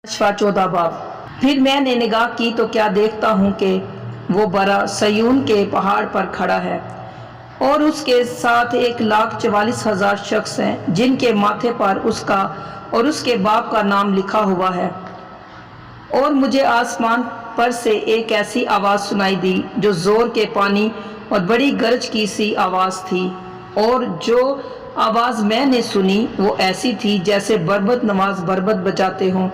14 बाब। फिर मैंने निगाह की तो क्या देखता हूँ कि वो बड़ा सयून के पहाड़ पर खड़ा है और उसके साथ 1,44,000 शख्स हैं जिनके माथे पर उसका और उसके बाप का नाम लिखा हुआ है। और मुझे आसमान पर से एक ऐसी आवाज़ सुनाई दी जो ज़ोर के पानी और बड़ी गरज की सी आवाज़ थी, और जो आवाज़ मैंने सुनी वो ऐसी थी जैसे बरबत नवाज बरबत बजाते हों।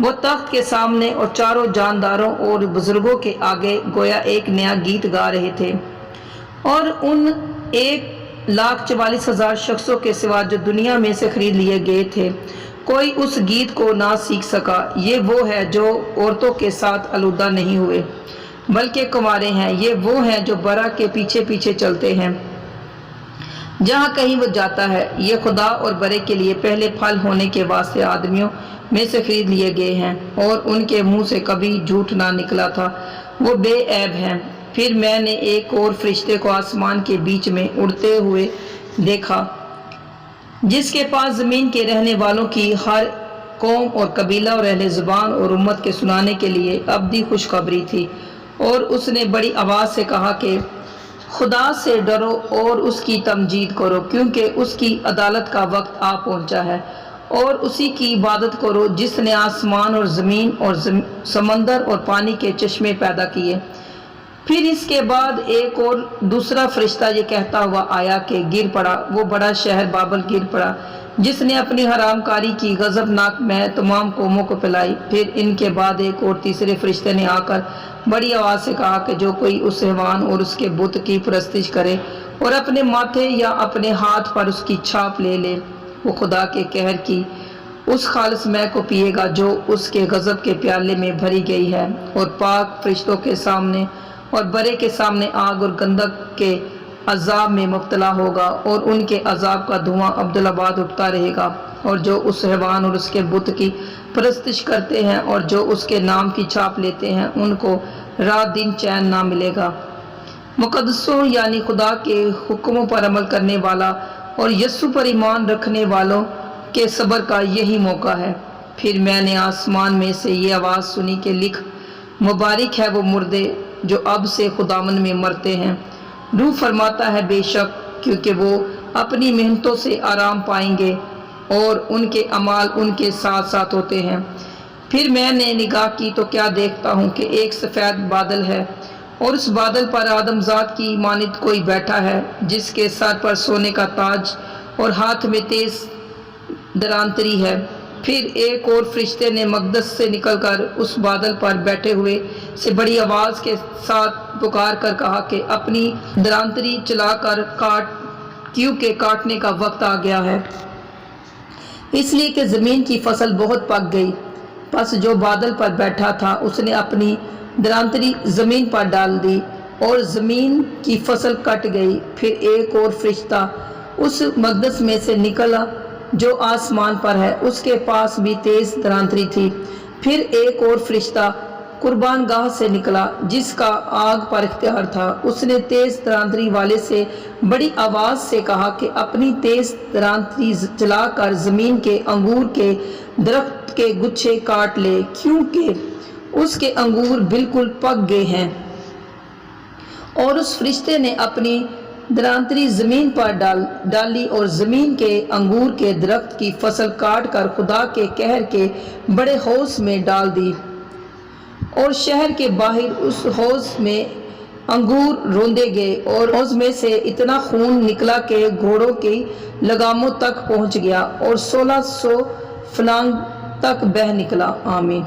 वो तख्त के सामने और चारों जानदारों और बुजुर्गों के आगे गोया एक नया गीत गा रहे थे, और उन 1,44,000 शख्सों के सिवा जो दुनिया में से खरीद लिए गए थे कोई उस गीत को ना सीख सका। ये वो है जो औरतों के साथ आलूदा नहीं हुए बल्कि कुंवारे हैं। ये वो हैं जो बरा के पीछे पीछे चलते हैं जहाँ कहीं वो जाता है। ये खुदा और बरे के लिए पहले फल होने के वास्ते आदमियों में से खरीद लिए गए हैं, और उनके मुंह से कभी झूठ ना निकला था। वो बेऐब हैं। फिर मैंने एक और फरिश्ते को आसमान के बीच में उड़ते हुए देखा जिसके पास ज़मीन के रहने वालों की हर कौम और कबीला और अहले ज़ुबान और उम्मत के सुनाने के लिए अब्दी खुशखबरी थी। और उसने बड़ी आवाज़ से कहा कि खुदा से डरो और उसकी तमजीद करो, क्योंकि उसकी अदालत का वक्त आ पहुंचा है, और उसी की इबादत करो जिसने आसमान और ज़मीन और समंदर और पानी के चश्मे पैदा किए। फिर इसके बाद एक और दूसरा फरिश्ता ये कहता हुआ आया कि गिर पड़ा वो बड़ा शहर बाबल गिर पड़ा जिसने अपनी हरामकारी की गजबनाक मैं तमाम कौमों को पिलाई। फिर इनके बाद एक और तीसरे फरिश्ते ने आकर बड़ी आवाज़ से कहा कि जो कोई उस हैवान और उसके बुत की परस्तिश करे और अपने माथे या अपने हाथ पर उसकी छाप ले ले, वो खुदा के कहर की उस खालिस मैं को पिएगा जो उसके गजब के प्याले में भरी गई है, और पाक फरिश्तों के सामने और बरे के सामने आग और गंधक के अजाब में मुब्तला होगा, और उनके अजाब का धुआं अब्दुल्लाबाद उठता रहेगा। और जो उस हैवान और उसके बुत की परस्तिश करते हैं और जो उसके नाम की छाप लेते हैं उनको रात दिन चैन ना मिलेगा। मुकद्दसों यानी खुदा के हुक्मों पर अमल करने वाला और यस्सु पर ईमान रखने वालों के सब्र का यही मौका है। फिर मैंने आसमान में से ये आवाज़ सुनी कि लिख, मुबारक है वो मुर्दे जो अब से खुदावन में मरते हैं। रूह फरमाता है बेशक, क्योंकि वो अपनी मेहनतों से आराम पाएंगे और उनके अमाल उनके साथ साथ होते हैं। फिर मैंने निगाह की तो क्या देखता हूँ कि एक सफ़ेद बादल है, और उस बादल पर आदमजात की मानित कोई बैठा है जिसके सर पर सोने का ताज और हाथ में तेज दरांतरी है। फिर एक और फरिश्ते ने मकदस से निकलकर उस बादल पर बैठे हुए से बड़ी आवाज़ के साथ पुकार कर कहा कि अपनी दरांतरी चलाकर काट, क्योंकि काटने का वक्त आ गया है, इसलिए कि ज़मीन की फसल बहुत पक गई। बस जो बादल पर बैठा था उसने अपनी दरांतरी ज़मीन पर डाल दी और ज़मीन की फसल कट गई। फिर एक और फरिश्ता उस मकदस में से निकला जो आसमान पर है, उसके पास भी तेज दरांतरी थी। फिर एक और फरिश्ता कुर्बान गाह से निकला जिसका आग पर इख्तियार था। उसने तेज दरांतरी वाले से बड़ी आवाज़ से कहा कि अपनी तेज दरांतरी जलाकर ज़मीन के अंगूर के दरख्त के गुच्छे काट ले, क्योंकि उसके अंगूर बिल्कुल पक गए हैं। और उस फरिश्ते ने अपनी दरांतरी ज़मीन पर डाली और ज़मीन के अंगूर के दरख्त की फसल काट कर खुदा के कहर के बड़े हौज में डाल दी, और शहर के बाहर उस हौज में अंगूर रोंदे गए, और हौज में से इतना खून निकला कि घोड़ों की लगामों तक पहुंच गया और 1600 फलांग तक बह निकला। आमीन।